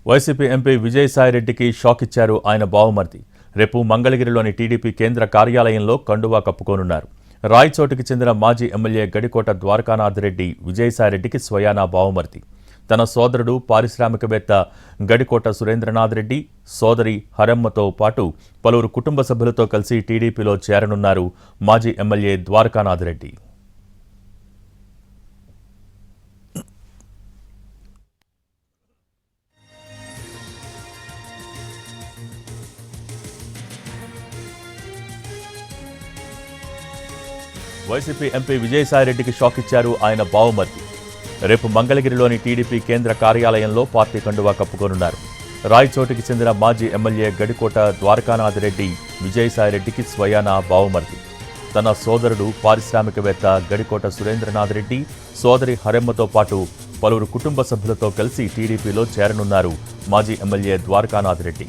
YCP MP విజయసాయిరెడ్డికి shock ఇచ్చారు ఆయన బావమర్ది. రేపు మంగళగిరిలోని టీడీపీ కేంద్ర కార్యాలయంలో కండువా కప్పుకోనున్నారు. రాయచోటికి చెందిన మాజీ ఎమ్మెల్యే గడికోట ద్వారకానాథ్ రెడ్డి విజయసాయిరెడ్డికి స్వయానా బావమర్ది. తన సోదరుడు పారిశ్రామికవేత్త గడికోట సురేంద్రనాథ్ రెడ్డి, సోదరి హరమ్మతో పాటు పలువురు కుటుంబ సభ్యులతో కలిసి టీడీపీలో చేరనున్నారు మాజీ MLA Dwarakanath Reddy. YCP MP విజయసాయిరెడ్డికి షాక్ ఇచ్చారు ఆయన బావమర్ది. రేపు మంగళగిరిలోని టీడీపీ కేంద్ర కార్యాలయంలో పార్టీ కండువా కప్పుకోనున్నారు. రాయచోటికి చెందిన మాజీ ఎమ్మెల్యే గడికోట ద్వారకానాథ్ రెడ్డి విజయసాయిరెడ్డికి స్వయానా బావమర్ది. తన సోదరుడు పారిశ్రామికవేత్త గడికోట సురేంద్రనాథ్ రెడ్డి, సోదరి హరెమ్మతో పాటు పలువురు కుటుంబ సభ్యులతో కలిసి టీడీపీలో చేరనున్నారు మాజీ ఎమ్మెల్యే ద్వారకానాథ్ రెడ్డి.